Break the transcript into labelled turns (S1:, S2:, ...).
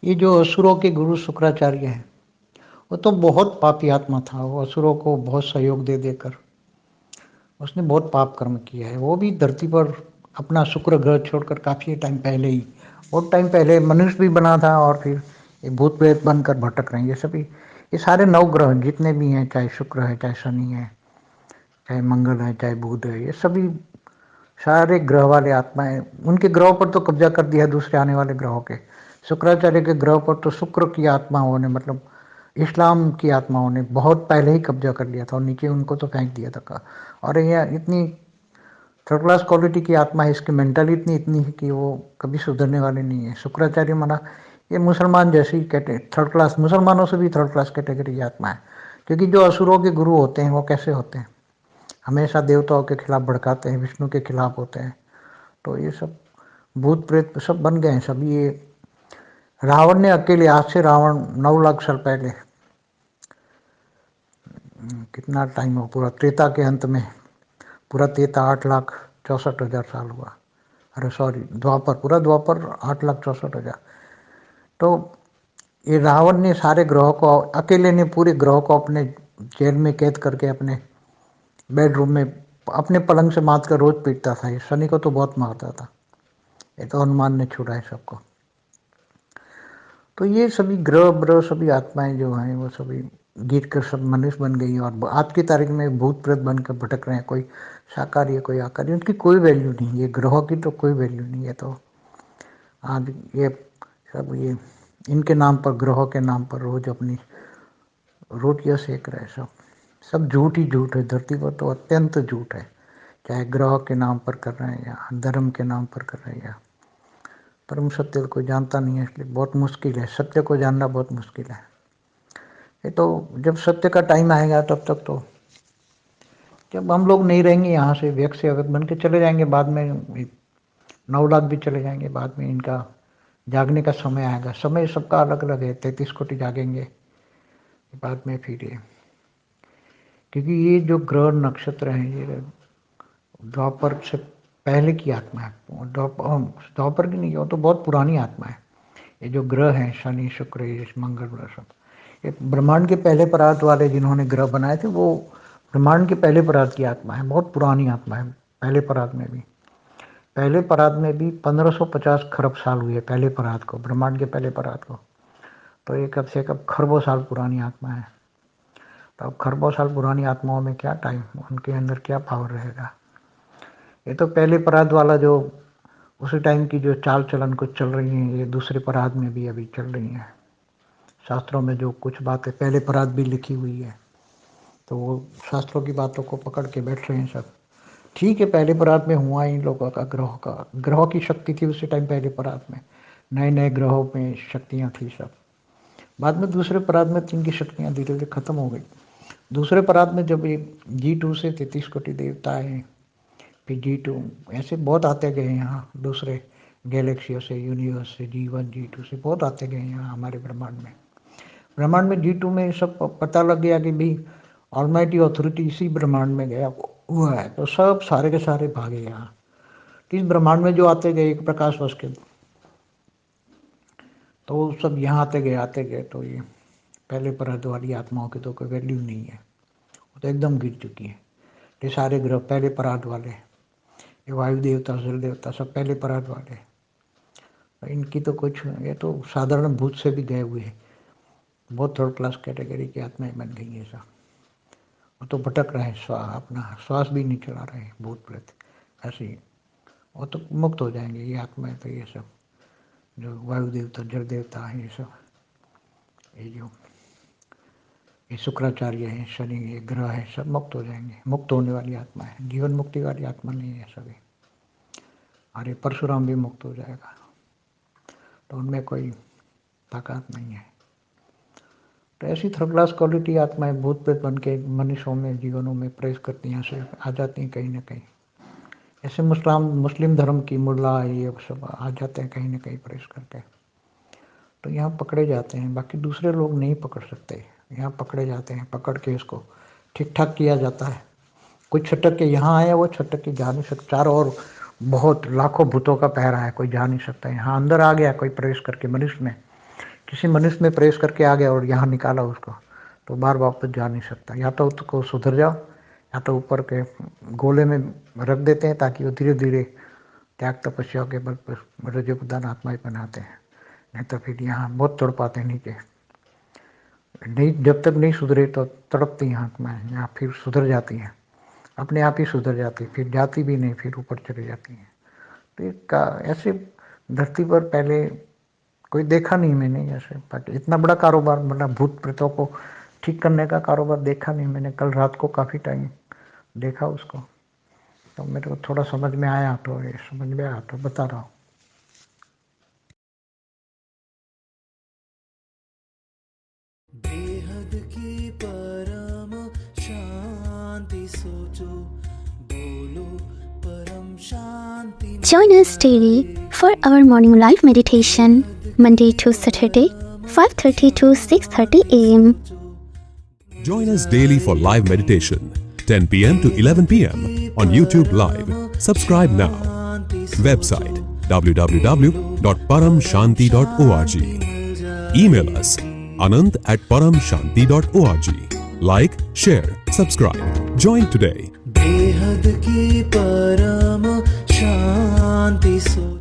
S1: ये जो असुरों के गुरु शुक्राचार्य हैं, वो तो बहुत पापी आत्मा था। वो असुरों को बहुत सहयोग दे देकर उसने बहुत पाप कर्म किया है। वो भी धरती पर अपना शुक्र ग्रह छोड़कर काफ़ी टाइम पहले ही, बहुत टाइम पहले मनुष्य भी बना था और फिर ये भूत प्रेत बनकर भटक रहे हैं। ये सभी, ये सारे नवग्रह जितने भी हैं, चाहे शुक्र है, चाहे शनि है, चाहे मंगल है, चाहे बुध है, ये सभी सारे ग्रह वाले आत्माएं, उनके ग्रहों पर तो कब्जा कर दिया दूसरे आने वाले ग्रहों के। शुक्राचार्य के ग्रह पर तो शुक्र की आत्माओं ने, मतलब इस्लाम की आत्माओं ने बहुत पहले ही कब्जा कर लिया था और नीचे उनको तो फेंक दिया था। और ये इतनी थर्ड क्लास क्वालिटी की आत्मा है, इसकी मेंटालिटी इतनी है कि वो कभी सुधरने वाले नहीं है। शुक्राचार्य माना ये मुसलमान जैसी थर्ड क्लास, मुसलमानों से भी थर्ड क्लास कैटेगरी की आत्मा है। क्योंकि जो असुरों के गुरु होते हैं वो कैसे होते हैं, हमेशा देवताओं के खिलाफ भड़काते हैं, विष्णु के खिलाफ होते हैं। तो ये सब भूत प्रेत सब बन गए हैं सब। ये रावण ने अकेले, आज से रावण 9 लाख साल पहले, कितना टाइम हो, पूरा त्रेता के अंत में, पूरा त्रेता 8,64,000 साल हुआ। अरे सॉरी, द्वापर, पूरा द्वापर 8,64,000। तो ये रावण ने सारे ग्रहों को, अकेले ने पूरे ग्रहों को अपने जेल में कैद करके अपने बेडरूम में अपने पलंग से मार कर रोज पीटता था। ये शनि को तो बहुत मारता था। ये तो हनुमान ने छुड़ाए सबको। तो ये सभी ग्रह ब्रह सभी आत्माएं जो हैं वो सभी गिर कर सब मनुष्य बन गई और आज की तारीख में भूत प्रेत बनकर भटक रहे हैं। कोई शाकाहारी है, कोई आकारी, उनकी कोई वैल्यू नहीं। ये ग्रहों की तो कोई वैल्यू नहीं है। तो आज ये सब, ये इनके नाम पर, ग्रहों के नाम पर रोज अपनी रोटियां सेक रहे हैं सब। सब झूठ ही झूठ है। धरती पर तो अत्यंत झूठ है, चाहे ग्रह के नाम पर कर रहे हैं या धर्म के नाम पर कर रहे हैं या परम सत्य को जानता नहीं है, इसलिए बहुत मुश्किल है। सत्य को जानना बहुत मुश्किल है। ये तो जब सत्य का टाइम आएगा तब तक तो, जब हम लोग नहीं रहेंगे यहाँ से, व्यक्त से अगर बन के चले जाएंगे, बाद में 9 लाख भी चले जाएंगे, बाद में इनका जागने का समय आएगा। समय सबका अलग अलग है। 33 कोटि जागेंगे बाद में फिर ये, क्योंकि ये जो ग्रह नक्षत्र हैं ये द्वापर से पहले की आत्मा है। द्वापर की नहीं, वो तो बहुत पुरानी आत्मा है। ये जो ग्रह हैं, शनि शुक्र मंगल ग्रह सब, ये ब्रह्मांड के पहले परार्थ वाले जिन्होंने ग्रह बनाए थे, वो ब्रह्मांड के पहले परार्थ की आत्मा है। बहुत पुरानी आत्मा है। पहले परार्थ में भी, पहले परार्थ में भी 1550 खरब साल हुए पहले परार्थ को, ब्रह्मांड के पहले परार्थ को। तो ये कब से कब खरबों साल पुरानी आत्मा है। तो अब खरबों साल पुरानी आत्माओं में क्या टाइम, उनके अंदर क्या पावर रहेगा। ये तो पहले परार्थ वाला जो उसी टाइम की जो चाल चलन कुछ चल रही है, ये दूसरे परार्थ में भी अभी चल रही है। शास्त्रों में जो कुछ बातें पहले परार्थ भी लिखी हुई है, तो वो शास्त्रों की बातों को पकड़ के बैठ रहे हैं सब। ठीक है, पहले परार्थ में हुआ इन लोगों का, ग्रहों की शक्ति थी उसी टाइम पहले परार्थ में, नए नए ग्रहों में शक्तियाँ थी सब। बाद में दूसरे परार्थ में इनकी शक्तियाँ धीरे धीरे खत्म हो गई। दूसरे परार्थ में जब ये G2 से 33 कोटि देवता है, फिर G2 ऐसे बहुत आते गए यहाँ दूसरे गैलेक्सियों से, यूनिवर्स से, G1 G2 से बहुत आते गए यहाँ हमारे ब्रह्मांड में। ब्रह्मांड में G2 में सब पता लग गया कि भी ऑलमाइटी अथॉरिटी इसी ब्रह्मांड में गया हुआ है, तो सब सारे के सारे भागे यहाँ। इस ब्रह्मांड में जो आते गए एक प्रकाश वर्ष के, तो सब यहाँ आते गए। तो ये पहले परत वाली आत्माओं की तो कोई वैल्यू नहीं है, वो तो एकदम गिर चुकी है। ये सारे ग्रह पहले परात वाले, ये वायु देवता, जल देवता सब पहले परात वाले। इनकी तो कुछ, ये तो साधारण भूत से भी गए हुए हैं। बहुत थर्ड क्लास कैटेगरी की आत्माएं बन गई है सब। वो तो भटक रहे हैं, अपना श्वास भी नहीं चला रहे हैं भूत प्रेत ऐसे ही। वो तो मुक्त हो जाएंगे ये आत्माएं। तो ये सब जो वायु देवता, जल देवता है, ये सब, ये जो ये शुक्राचार्य है, शनि, ये ग्रह है, सब मुक्त हो जाएंगे। मुक्त होने वाली आत्मा है, जीवन मुक्ति वाली आत्मा नहीं है सभी। और ये परशुराम भी मुक्त हो जाएगा, तो उनमें कोई ताकत नहीं है। तो ऐसी थर्ड क्लास क्वालिटी आत्माएं भूत प्रेत बन के मनुष्यों में, जीवनों में प्रवेश करती हैं, से आ जाती हैं कहीं ना कहीं। ऐसे मुस्लिम धर्म की मुल्ला ये सब आ जाते हैं कहीं ना कहीं प्रवेश करके, तो यहाँ पकड़े जाते हैं। बाकी दूसरे लोग नहीं पकड़ सकते, यहाँ पकड़े जाते हैं। पकड़ के इसको ठीक ठाक किया जाता है। कोई छटक के यहाँ आया, वो छटक के जा नहीं सकता। चारों ओर बहुत लाखों भूतों का पहरा है, कोई जा नहीं सकता। यहाँ अंदर आ गया कोई प्रवेश करके मनुष्य में, किसी मनुष्य में प्रवेश करके आ गया और यहाँ निकाला उसको, तो बार वापस जा नहीं सकता। या तो उसको सुधर जाओ, या तो ऊपर के गोले में रख देते हैं ताकि वो धीरे धीरे त्याग तपस्या के बल पर रजोप्रधान आत्माएं बनाते हैं, नहीं तो फिर यहाँ बहुत तड़ पाते हैं नीचे। नहीं, जब तक नहीं सुधरे तो तड़पती हैं आत्माएं, यहाँ फिर सुधर जाती हैं, अपने आप ही सुधर जाती, फिर जाती भी नहीं, फिर ऊपर चली जाती हैं। तो ऐसे धरती पर पहले कोई देखा नहीं मैंने, ऐसे इतना बड़ा कारोबार, मतलब भूत प्रेतों को ठीक करने का कारोबार देखा नहीं मैंने। कल रात को काफ़ी टाइम देखा उसको, तो मेरे को थोड़ा समझ में आया, तो ये समझ में आया तो बता रहा हूँ।
S2: बेहद की परम शांति सोचो, बोलो परम शांति।
S3: Join us daily for our morning live meditation, Monday to Saturday, 5:30 to 6:30 a.m.
S4: Join us daily for live meditation, 10 p.m. to 11 p.m. on YouTube Live. Subscribe now. Website www.paramshanti.org. Email us anant@paramshanti.org. Like, share, subscribe. Join today.
S2: बेहद की परम शांति सोचो।